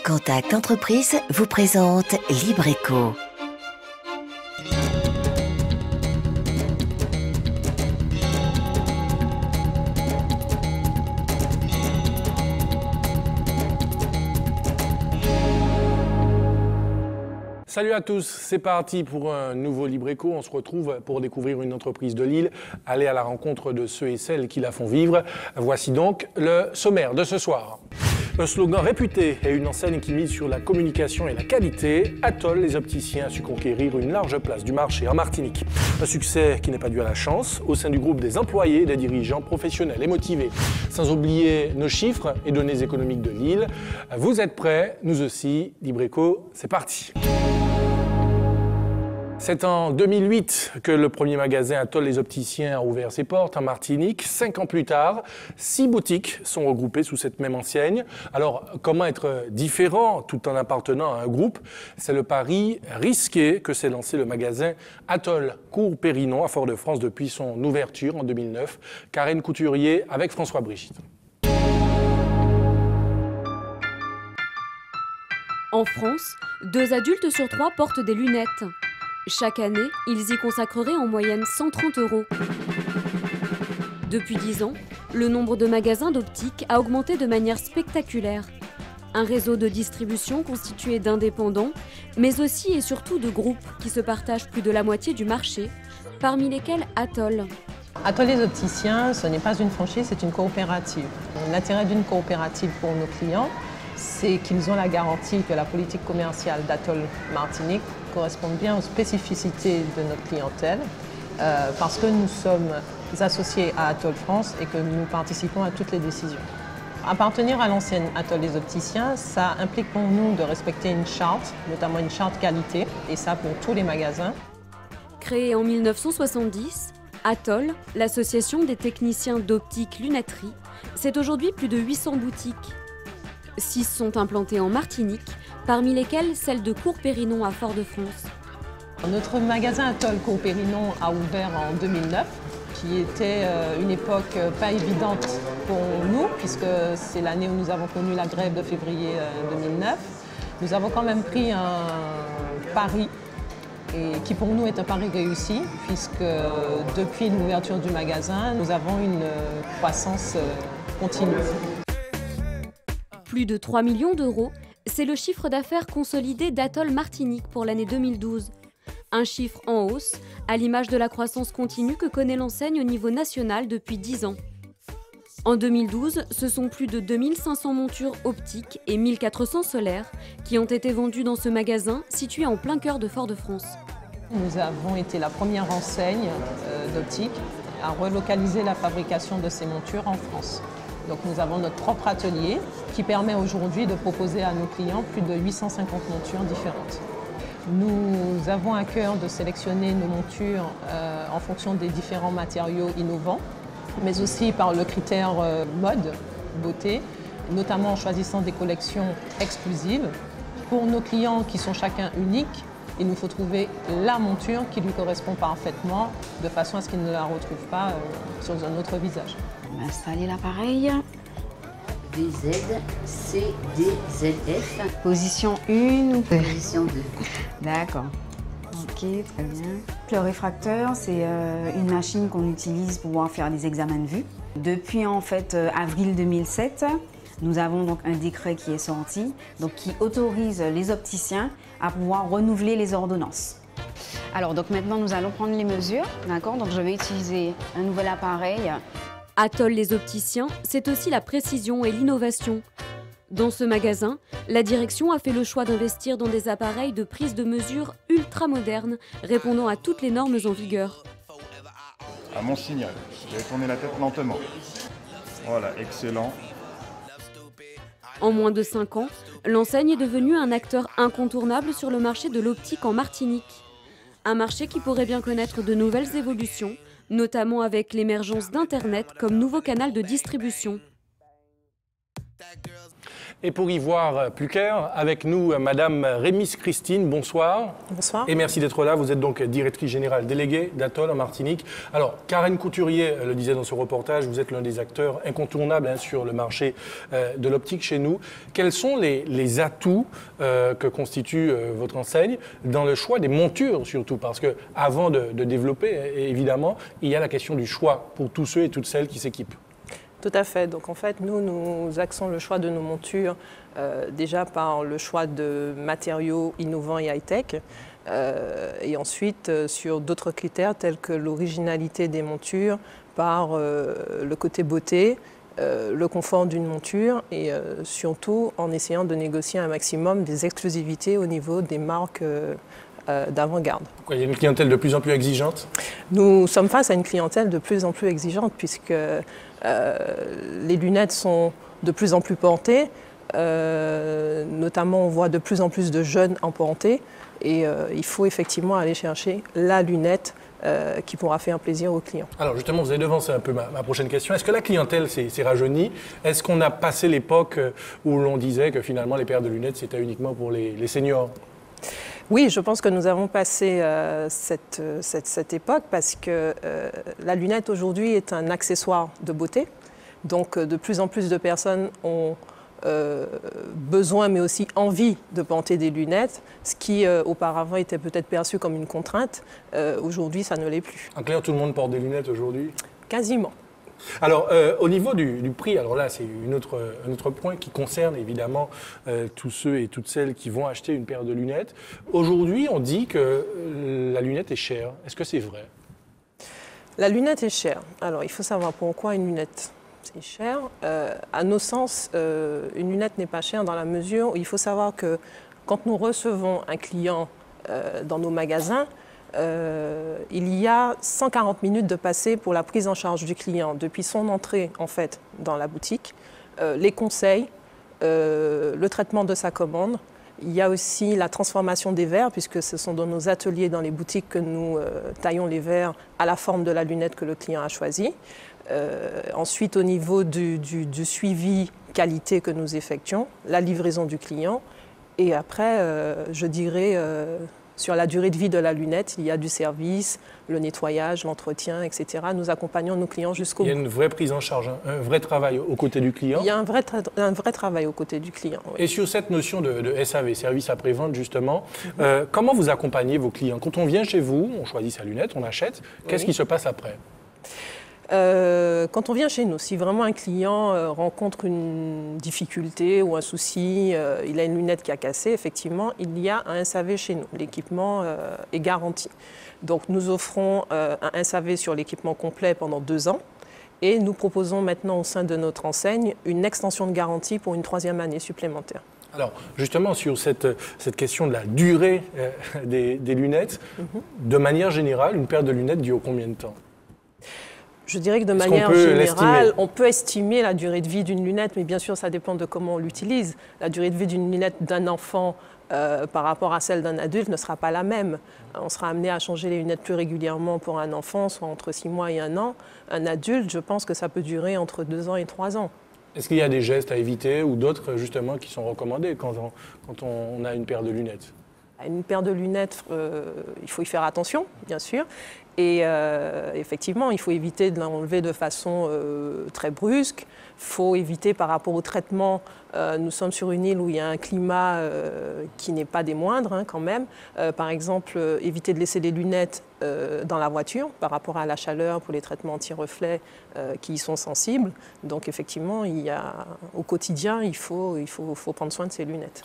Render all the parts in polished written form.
Contact Entreprise vous présente Libreco. Salut à tous, c'est parti pour un nouveau Libreco. On se retrouve pour découvrir une entreprise de Lille, aller à la rencontre de ceux et celles qui la font vivre. Voici donc le sommaire de ce soir. Un slogan réputé et une enseigne qui mise sur la communication et la qualité, Atoll, les opticiens, a su conquérir une large place du marché en Martinique. Un succès qui n'est pas dû à la chance, au sein du groupe des employés, des dirigeants professionnels et motivés. Sans oublier nos chiffres et données économiques de Lille. Vous êtes prêts? Nous aussi. Libreco, c'est parti. C'est en 2008 que le premier magasin Atoll les opticiens a ouvert ses portes en Martinique. 5 ans plus tard, 6 boutiques sont regroupées sous cette même enseigne. Alors, comment être différent tout en appartenant à un groupe? C'est le pari risqué que s'est lancé le magasin Atoll Cours Périnon à Fort-de-France depuis son ouverture en 2009. Karen Couturier avec François Brigitte. En France, 2 adultes sur 3 portent des lunettes. Chaque année, ils y consacreraient en moyenne 130 €. Depuis 10 ans, le nombre de magasins d'optique a augmenté de manière spectaculaire. Un réseau de distribution constitué d'indépendants, mais aussi et surtout de groupes qui se partagent plus de la moitié du marché, parmi lesquels Atoll. Atoll les opticiens, ce n'est pas une franchise, c'est une coopérative. L'intérêt d'une coopérative pour nos clients, c'est qu'ils ont la garantie que la politique commerciale d'Atoll Martinique correspond bien aux spécificités de notre clientèle, parce que nous sommes associés à Atoll France et que nous participons à toutes les décisions. Appartenir à l'enseigne Atoll les opticiens, ça implique pour nous de respecter une charte, notamment une charte qualité, et ça pour tous les magasins. Créée en 1970, Atoll, l'association des techniciens d'optique lunetterie, c'est aujourd'hui plus de 800 boutiques. 6 sont implantées en Martinique, parmi lesquelles celle de Cours Périnon à Fort-de-France. Notre magasin Atoll Cours Périnon a ouvert en 2009, qui était une époque pas évidente pour nous, puisque c'est l'année où nous avons connu la grève de février 2009. Nous avons quand même pris un pari, et qui pour nous est un pari réussi, puisque depuis l'ouverture du magasin, nous avons une croissance continue. Plus de 3 millions d'euros, c'est le chiffre d'affaires consolidé d'Atoll Martinique pour l'année 2012. Un chiffre en hausse, à l'image de la croissance continue que connaît l'enseigne au niveau national depuis 10 ans. En 2012, ce sont plus de 2500 montures optiques et 1400 solaires qui ont été vendues dans ce magasin situé en plein cœur de Fort-de-France. Nous avons été la première enseigne d'optique à relocaliser la fabrication de ces montures en France. Donc nous avons notre propre atelier qui permet aujourd'hui de proposer à nos clients plus de 850 montures différentes. Nous avons à cœur de sélectionner nos montures en fonction des différents matériaux innovants, mais aussi par le critère mode, beauté, notamment en choisissant des collections exclusives. Pour nos clients qui sont chacun uniques, il nous faut trouver la monture qui lui correspond parfaitement, de façon à ce qu'il ne la retrouve pas sur un autre visage. On va installer l'appareil. VZ, CD, ZF. Position 1 ou 2? Position 2. D'accord. Ok, très bien. Le réfracteur, c'est une machine qu'on utilise pour pouvoir faire des examens de vue. Depuis en fait avril 2007, nous avons donc un décret qui est sorti, donc qui autorise les opticiens à pouvoir renouveler les ordonnances. Alors donc maintenant nous allons prendre les mesures, d'accord? Donc je vais utiliser un nouvel appareil. Atoll les opticiens, c'est aussi la précision et l'innovation. Dans ce magasin, la direction a fait le choix d'investir dans des appareils de prise de mesure ultra modernes, répondant à toutes les normes en vigueur. À mon signal, je vais tourner la tête lentement. Voilà, excellent. En moins de 5 ans, l'enseigne est devenue un acteur incontournable sur le marché de l'optique en Martinique. Un marché qui pourrait bien connaître de nouvelles évolutions, notamment avec l'émergence d'Internet comme nouveau canal de distribution. Et pour y voir plus clair, avec nous, Madame Rémis Christine, bonsoir. Bonsoir. Et merci d'être là. Vous êtes donc directrice générale déléguée d'Atoll en Martinique. Alors, Karen Couturier le disait dans ce reportage, vous êtes l'un des acteurs incontournables sur le marché de l'optique chez nous. Quels sont les atouts que constitue votre enseigne dans le choix des montures surtout? Parce qu'avant de développer, évidemment, il y a la question du choix pour tous ceux et toutes celles qui s'équipent. Tout à fait. Donc en fait, nous axons le choix de nos montures déjà par le choix de matériaux innovants et high-tech, et ensuite sur d'autres critères tels que l'originalité des montures, par le côté beauté, le confort d'une monture et surtout en essayant de négocier un maximum des exclusivités au niveau des marques d'avant-garde. Il y a une clientèle de plus en plus exigeante? Nous sommes face à une clientèle de plus en plus exigeante puisque les lunettes sont de plus en plus portées, notamment on voit de plus en plus de jeunes en portée et il faut effectivement aller chercher la lunette qui pourra faire plaisir aux clients. Alors justement, vous avez devancé un peu ma prochaine question. Est-ce que la clientèle s'est rajeunie? Est-ce qu'on a passé l'époque où l'on disait que finalement les paires de lunettes c'était uniquement pour les seniors? Oui, je pense que nous avons passé cette époque parce que la lunette aujourd'hui est un accessoire de beauté. Donc de plus en plus de personnes ont besoin mais aussi envie de porter des lunettes, ce qui auparavant était peut-être perçu comme une contrainte. Aujourd'hui, ça ne l'est plus. En clair, tout le monde porte des lunettes aujourd'hui? Quasiment. Alors, au niveau du prix, alors là, c'est un autre point qui concerne évidemment tous ceux et toutes celles qui vont acheter une paire de lunettes. Aujourd'hui, on dit que la lunette est chère. Est-ce que c'est vrai? La lunette est chère. Alors, il faut savoir pourquoi une lunette c'est cher. À nos sens, une lunette n'est pas chère dans la mesure où il faut savoir que quand nous recevons un client dans nos magasins, il y a 140 minutes de passé pour la prise en charge du client, depuis son entrée en fait dans la boutique, les conseils, le traitement de sa commande. Il y a aussi la transformation des verres, puisque ce sont dans nos ateliers, dans les boutiques que nous taillons les verres à la forme de la lunette que le client a choisie. Ensuite, au niveau du suivi qualité que nous effectuons, la livraison du client. Et après, je dirais, sur la durée de vie de la lunette, il y a du service, le nettoyage, l'entretien, etc. Nous accompagnons nos clients jusqu'au bout. Il y a une vraie prise en charge, un vrai travail aux côtés du client. Il y a un vrai travail aux côtés du client. Oui. Et sur cette notion de SAV, service après-vente justement, comment vous accompagnez vos clients? Quand on vient chez vous, on choisit sa lunette, on achète, qu'est-ce qui se passe après? Quand on vient chez nous, si vraiment un client rencontre une difficulté ou un souci, il a une lunette qui a cassé, effectivement, il y a un SAV chez nous. L'équipement est garanti. Donc nous offrons un SAV sur l'équipement complet pendant 2 ans et nous proposons maintenant au sein de notre enseigne une extension de garantie pour une 3e année supplémentaire. Alors, justement, sur cette question de la durée des lunettes, de manière générale, une paire de lunettes dure combien de temps? Je dirais que de manière générale, on peut estimer la durée de vie d'une lunette, mais bien sûr, ça dépend de comment on l'utilise. La durée de vie d'une lunette d'un enfant par rapport à celle d'un adulte ne sera pas la même. On sera amené à changer les lunettes plus régulièrement pour un enfant, soit entre 6 mois et 1 an. Un adulte, je pense que ça peut durer entre 2 ans et 3 ans. Est-ce qu'il y a des gestes à éviter ou d'autres, justement, qui sont recommandés quand on a une paire de lunettes? Une paire de lunettes, il faut y faire attention, bien sûr. Et effectivement, il faut éviter de l'enlever de façon très brusque. Il faut éviter par rapport au traitement. Nous sommes sur une île où il y a un climat qui n'est pas des moindres quand même. Par exemple, éviter de laisser les lunettes dans la voiture par rapport à la chaleur pour les traitements anti-reflets qui y sont sensibles. Donc effectivement, au quotidien, il faut prendre soin de ces lunettes.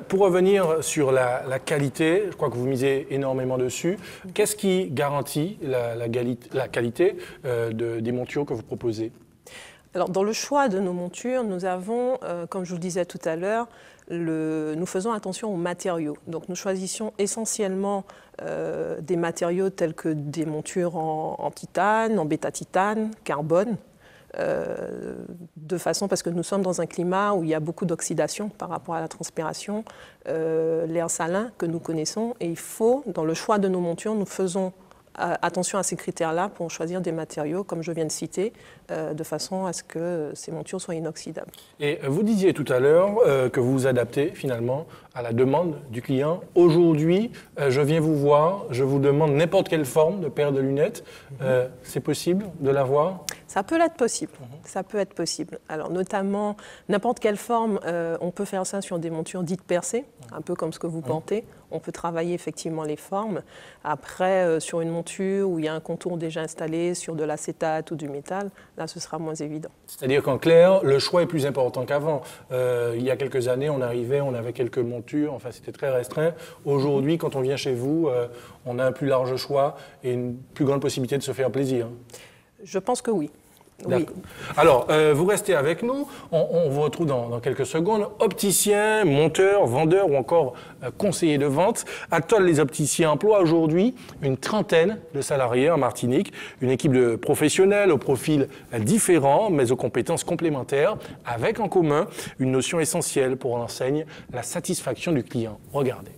Pour revenir sur la qualité, je crois que vous misez énormément dessus. Qu'est-ce qui garantit la qualité des montures que vous proposez? Alors, dans le choix de nos montures, nous avons, comme je vous le disais tout à l'heure, nous faisons attention aux matériaux. Donc, nous choisissons essentiellement des matériaux tels que des montures en titane, en bêta-titane, carbone, de façon parce que nous sommes dans un climat où il y a beaucoup d'oxydation par rapport à la transpiration, l'air salin que nous connaissons. Et il faut, dans le choix de nos montures, nous faisons attention à ces critères-là pour choisir des matériaux, comme je viens de citer, de façon à ce que ces montures soient inoxydables. Et vous disiez tout à l'heure que vous vous adaptez finalement à la demande du client. Aujourd'hui, je viens vous voir, je vous demande n'importe quelle forme de paire de lunettes. C'est possible de l'avoir? Ça peut être possible. Ça peut être possible. Alors notamment, n'importe quelle forme, on peut faire ça sur des montures dites percées, un peu comme ce que vous portez. On peut travailler effectivement les formes. Après, sur une monture où il y a un contour déjà installé, sur de l'acétate ou du métal, là, ce sera moins évident. C'est-à-dire qu'en clair, le choix est plus important qu'avant. Il y a quelques années, on avait quelques montures, enfin c'était très restreint. Aujourd'hui, quand on vient chez vous, on a un plus large choix et une plus grande possibilité de se faire plaisir. Je pense que oui. Oui. Alors, vous restez avec nous. On vous retrouve dans quelques secondes. Opticien, monteur, vendeur ou encore conseiller de vente. Atoll les opticiens emploie aujourd'hui une trentaine de salariés en Martinique. Une équipe de professionnels aux profils différents, mais aux compétences complémentaires, avec en commun une notion essentielle pour l'enseigne, la satisfaction du client. Regardez.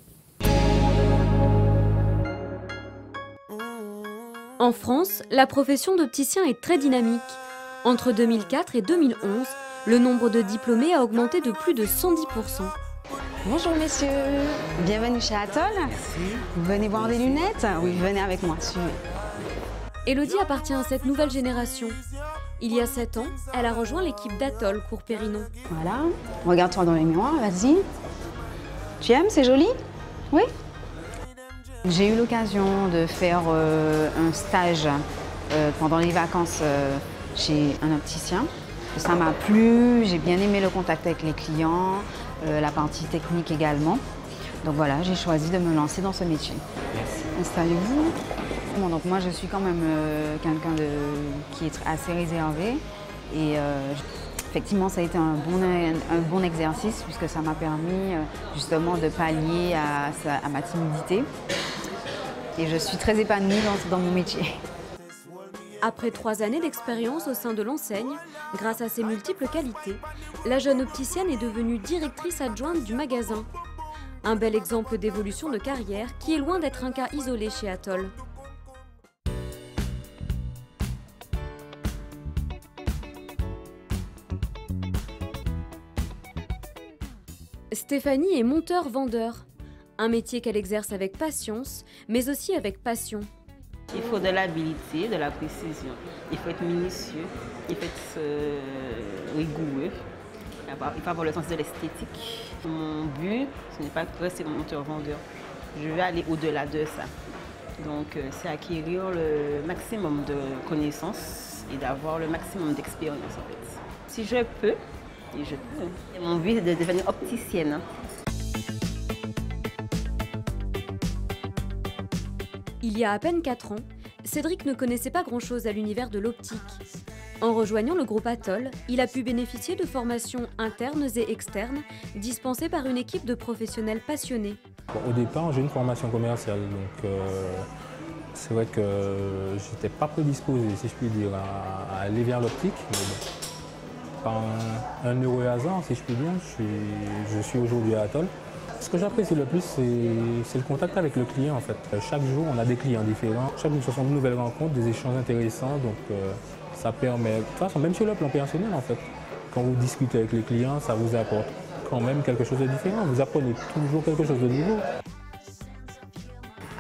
En France, la profession d'opticien est très dynamique. Entre 2004 et 2011, le nombre de diplômés a augmenté de plus de 110%. Bonjour messieurs, bienvenue chez Atoll. Merci. Vous venez voir des lunettes? Oui, venez avec moi, suivez. Élodie appartient à cette nouvelle génération. Il y a 7 ans, elle a rejoint l'équipe d'Atoll Cours-Périnon. Voilà, regarde-toi dans les miroirs, vas-y. Tu aimes, c'est joli? Oui. J'ai eu l'occasion de faire un stage pendant les vacances chez un opticien. Ça m'a plu, j'ai bien aimé le contact avec les clients, la partie technique également. Donc voilà, j'ai choisi de me lancer dans ce métier. Merci. Installez-vous. Bon, donc moi je suis quand même quelqu'un qui est assez réservé et effectivement ça a été un bon exercice puisque ça m'a permis justement de pallier à ma timidité. Et je suis très épanouie dans mon métier. Après 3 années d'expérience au sein de l'enseigne, grâce à ses multiples qualités, la jeune opticienne est devenue directrice adjointe du magasin. Un bel exemple d'évolution de carrière qui est loin d'être un cas isolé chez Atoll. Stéphanie est monteur-vendeur, un métier qu'elle exerce avec patience, mais aussi avec passion. Il faut de l'habilité, de la précision. Il faut être minutieux, il faut être rigoureux. Il faut avoir le sens de l'esthétique. Mon but, ce n'est pas de rester monteur-vendeur. Je veux aller au-delà de ça. Donc, c'est acquérir le maximum de connaissances et d'avoir le maximum d'expérience en fait. Si je peux, et je peux. Mon but est de devenir opticienne. Il y a à peine 4 ans, Cédric ne connaissait pas grand-chose à l'univers de l'optique. En rejoignant le groupe Atoll, il a pu bénéficier de formations internes et externes dispensées par une équipe de professionnels passionnés. Au départ, j'ai une formation commerciale, donc c'est vrai que j'étais pas prédisposé, si je puis dire, à aller vers l'optique. Mais bon, par un heureux hasard, si je puis dire, je suis aujourd'hui à Atoll. Ce que j'apprécie le plus, c'est le contact avec le client en fait. Chaque jour, on a des clients différents. Chaque jour, ce sont de nouvelles rencontres, des échanges intéressants. Donc, ça permet, de toute façon, même sur le plan personnel en fait, quand vous discutez avec les clients, ça vous apporte quand même quelque chose de différent. Vous apprenez toujours quelque chose de nouveau.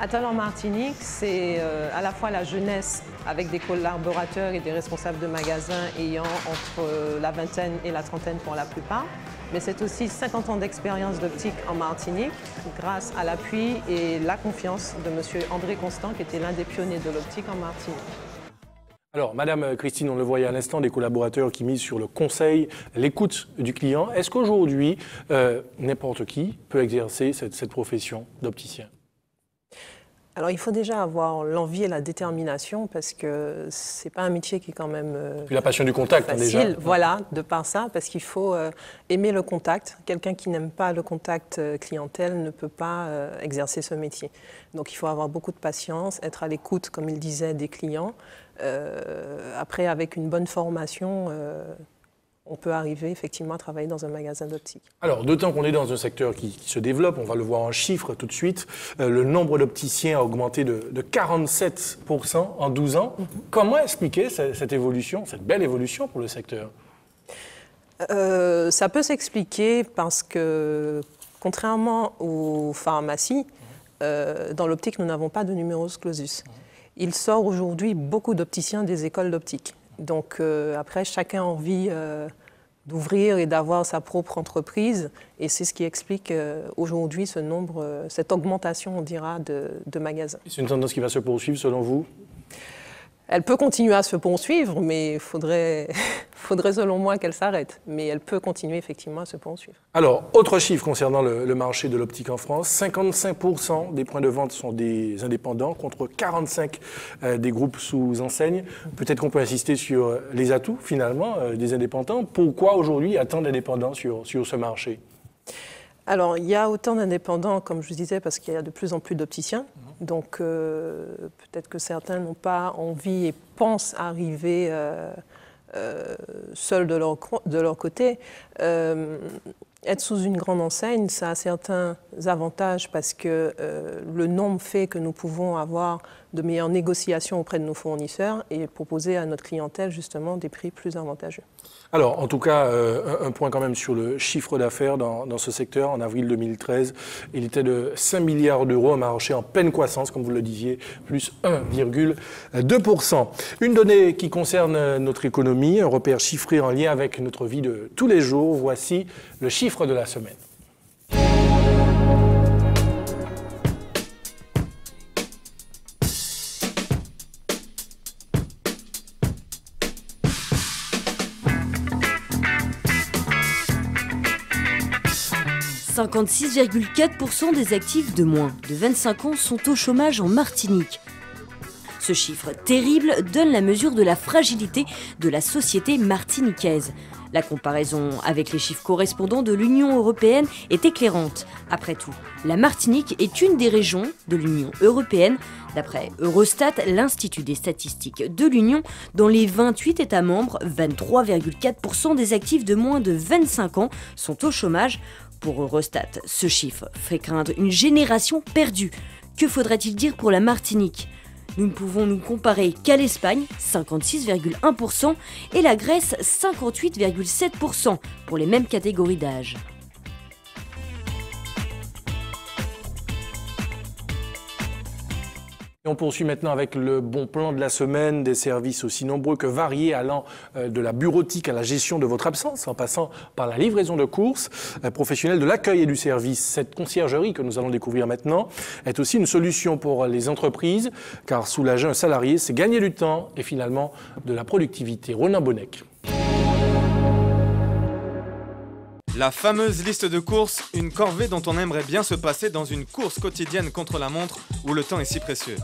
Atoll en Martinique, c'est à la fois la jeunesse avec des collaborateurs et des responsables de magasins ayant entre la vingtaine et la trentaine pour la plupart. Mais c'est aussi 50 ans d'expérience d'optique en Martinique grâce à l'appui et la confiance de M. André Constant qui était l'un des pionniers de l'optique en Martinique. Alors, Madame Christine, on le voyait à l'instant, des collaborateurs qui misent sur le conseil, l'écoute du client. Est-ce qu'aujourd'hui, n'importe qui peut exercer cette profession d'opticien ? Alors, il faut déjà avoir l'envie et la détermination parce que c'est pas un métier qui est quand même Puis la passion du contact, facile. Déjà. Voilà, de par ça, parce qu'il faut aimer le contact. Quelqu'un qui n'aime pas le contact clientèle ne peut pas exercer ce métier. Donc, il faut avoir beaucoup de patience, être à l'écoute, comme il disait, des clients. Après, avec une bonne formation, on peut arriver effectivement à travailler dans un magasin d'optique. Alors, d'autant qu'on est dans un secteur qui se développe, on va le voir en chiffres tout de suite, le nombre d'opticiens a augmenté de 47% en 12 ans. Comment expliquer cette évolution, cette belle évolution pour le secteur ? Ça peut s'expliquer parce que, contrairement aux pharmacies, dans l'optique, nous n'avons pas de numerus clausus. Il sort aujourd'hui beaucoup d'opticiens des écoles d'optique. Donc après, chacun a envie d'ouvrir et d'avoir sa propre entreprise. Et c'est ce qui explique aujourd'hui ce nombre, cette augmentation, on dira, de magasins. C'est une tendance qui va se poursuivre selon vous ? Elle peut continuer à se poursuivre, mais il faudrait selon moi qu'elle s'arrête. Mais elle peut continuer effectivement à se poursuivre. Alors, autre chiffre concernant le marché de l'optique en France, 55% des points de vente sont des indépendants contre 45% des groupes sous enseigne. Peut-être qu'on peut insister sur les atouts finalement des indépendants. Pourquoi aujourd'hui il y a tant d'indépendants sur ce marché ? Alors, il y a autant d'indépendants, comme je vous disais, parce qu'il y a de plus en plus d'opticiens. Donc, peut-être que certains n'ont pas envie et pensent arriver seuls de leur côté. Être sous une grande enseigne, ça a certains avantages parce que le nombre fait que nous pouvons avoir de meilleures négociations auprès de nos fournisseurs et proposer à notre clientèle justement des prix plus avantageux. Alors, en tout cas, un point quand même sur le chiffre d'affaires dans ce secteur. En avril 2013, il était de 5 milliards d'euros, un marché en pleine croissance, comme vous le disiez, plus 1,2%. Une donnée qui concerne notre économie, un repère chiffré en lien avec notre vie de tous les jours. Voici le chiffre de la semaine. « 56,4% des actifs de moins de 25 ans sont au chômage en Martinique. Ce chiffre terrible donne la mesure de la fragilité de la société martiniquaise. La comparaison avec les chiffres correspondants de l'Union européenne est éclairante. Après tout, la Martinique est une des régions de l'Union européenne. D'après Eurostat, l'Institut des statistiques de l'Union, dans les 28 États membres, 23,4% des actifs de moins de 25 ans sont au chômage. Pour Eurostat, ce chiffre fait craindre une génération perdue. Que faudrait-il dire pour la Martinique ? Nous ne pouvons nous comparer qu'à l'Espagne, 56,1%, et la Grèce, 58,7% pour les mêmes catégories d'âge. On poursuit maintenant avec le bon plan de la semaine, des services aussi nombreux que variés allant de la bureautique à la gestion de votre absence, en passant par la livraison de courses, professionnels de l'accueil et du service. Cette conciergerie que nous allons découvrir maintenant est aussi une solution pour les entreprises, car soulager un salarié, c'est gagner du temps et finalement de la productivité. Ronan Bonnec. La fameuse liste de courses, une corvée dont on aimerait bien se passer dans une course quotidienne contre la montre où le temps est si précieux.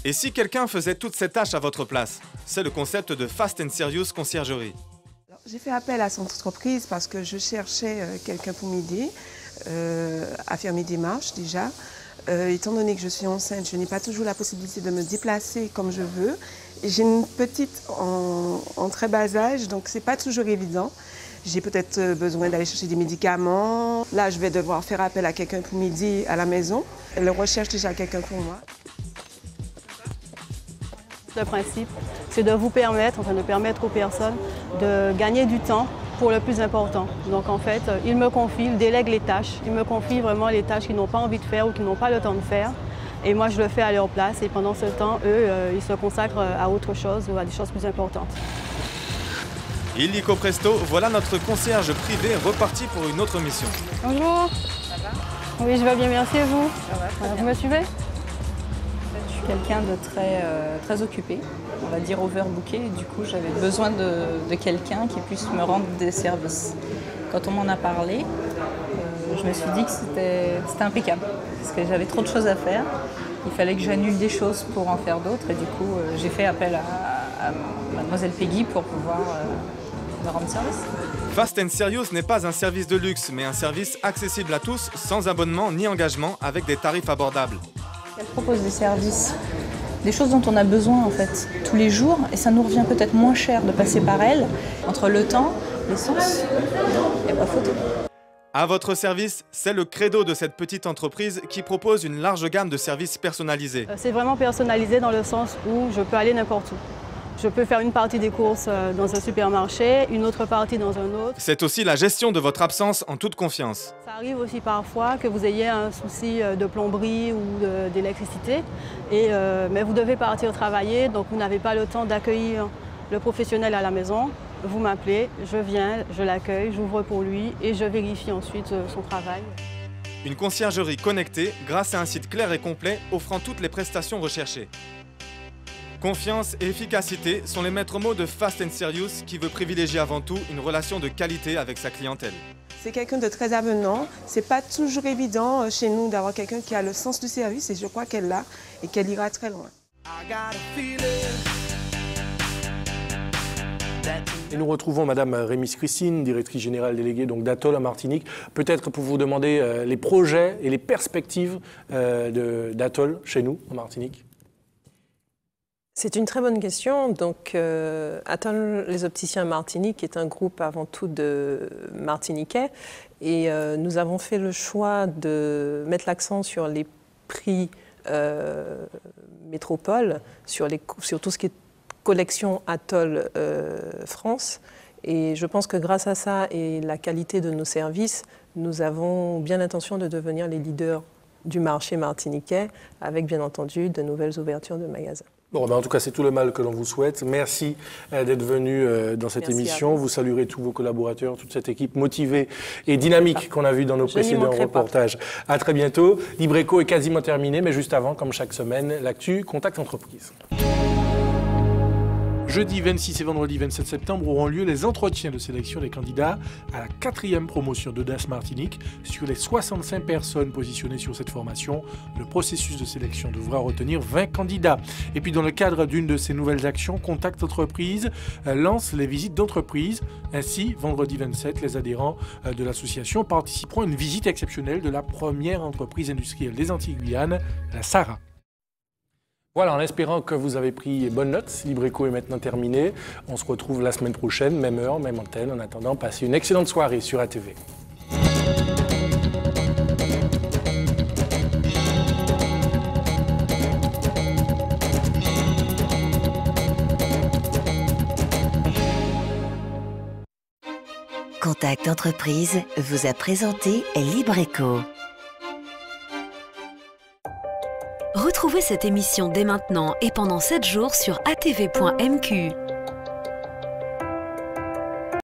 Et si quelqu'un faisait toutes ces tâches à votre place? C'est le concept de Fast and Serious Conciergerie. J'ai fait appel à cette entreprise parce que je cherchais quelqu'un pour m'aider à faire mes démarches déjà. Étant donné que je suis enceinte, je n'ai pas toujours la possibilité de me déplacer comme je veux. J'ai une petite en très bas âge, donc c'est pas toujours évident. J'ai peut-être besoin d'aller chercher des médicaments. Là, je vais devoir faire appel à quelqu'un pour m'aider à la maison. Elle recherche déjà quelqu'un pour moi. Le principe, c'est de vous permettre, de permettre aux personnes de gagner du temps pour le plus important. Donc en fait, ils me confient, ils délèguent les tâches. Ils me confient vraiment les tâches qu'ils n'ont pas envie de faire ou qu'ils n'ont pas le temps de faire. Et moi, je le fais à leur place. Et pendant ce temps, eux, ils se consacrent à autre chose ou à des choses plus importantes. Illico presto, voilà notre concierge privé reparti pour une autre mission. Bonjour. Ça va? Oui, je vais bien, merci et vous? Ça va, très bien. Vous me suivez? Je suis quelqu'un de très occupé, on va dire overbooké. Du coup, j'avais besoin de quelqu'un qui puisse me rendre des services. Quand on m'en a parlé, je me suis dit que c'était impeccable. Parce que j'avais trop de choses à faire. Il fallait que j'annule des choses pour en faire d'autres. Et du coup, j'ai fait appel à Mademoiselle Peggy pour pouvoir me rendre service. Fast and Serious n'est pas un service de luxe, mais un service accessible à tous, sans abonnement ni engagement, avec des tarifs abordables. Elle propose des services, des choses dont on a besoin en fait tous les jours, et ça nous revient peut-être moins cher de passer par elle. Entre le temps l'essence. Il n'y a pas photo. À votre service, c'est le credo de cette petite entreprise qui propose une large gamme de services personnalisés. C'est vraiment personnalisé dans le sens où je peux aller n'importe où. Je peux faire une partie des courses dans un supermarché, une autre partie dans un autre. C'est aussi la gestion de votre absence en toute confiance. Ça arrive aussi parfois que vous ayez un souci de plomberie ou d'électricité, mais vous devez partir travailler, donc vous n'avez pas le temps d'accueillir le professionnel à la maison. Vous m'appelez, je viens, je l'accueille, j'ouvre pour lui et je vérifie ensuite son travail. Une conciergerie connectée grâce à un site clair et complet offrant toutes les prestations recherchées. Confiance et efficacité sont les maîtres mots de Fast & Serious qui veut privilégier avant tout une relation de qualité avec sa clientèle. C'est quelqu'un de très avenant. C'est pas toujours évident chez nous d'avoir quelqu'un qui a le sens du service et je crois qu'elle l'a et qu'elle ira très loin. Et nous retrouvons Madame Rémis Christine, directrice générale déléguée d'Atoll en Martinique. Peut-être pour vous demander les projets et les perspectives d'Atoll chez nous en Martinique. C'est une très bonne question. Donc, Atoll les opticiens Martinique est un groupe avant tout de Martiniquais et nous avons fait le choix de mettre l'accent sur les prix métropole, sur tout ce qui est collection Atoll France. Et je pense que grâce à ça et la qualité de nos services, nous avons bien l'intention de devenir les leaders du marché martiniquais avec bien entendu de nouvelles ouvertures de magasins. Bon, ben en tout cas, c'est tout le mal que l'on vous souhaite. Merci d'être venu dans cette émission. Vous saluerez tous vos collaborateurs, toute cette équipe motivée et dynamique qu'on a vue dans nos précédents reportages. À très bientôt. Libreco est quasiment terminé, mais juste avant, comme chaque semaine, l'actu Contact Entreprise. Jeudi 26 et vendredi 27 septembre auront lieu les entretiens de sélection des candidats à la 4e promotion d'Audace Martinique. Sur les 65 personnes positionnées sur cette formation, le processus de sélection devra retenir 20 candidats. Et puis dans le cadre d'une de ces nouvelles actions, Contact Entreprise lance les visites d'entreprise. Ainsi, vendredi 27, les adhérents de l'association participeront à une visite exceptionnelle de la première entreprise industrielle des Antilles-Guyane, la SARA. Voilà, en espérant que vous avez pris bonne note, Libreco est maintenant terminé. On se retrouve la semaine prochaine, même heure, même antenne. En attendant, passez une excellente soirée sur ATV. Contact Entreprise vous a présenté Libreco. Retrouvez cette émission dès maintenant et pendant 7 jours sur atv.mq.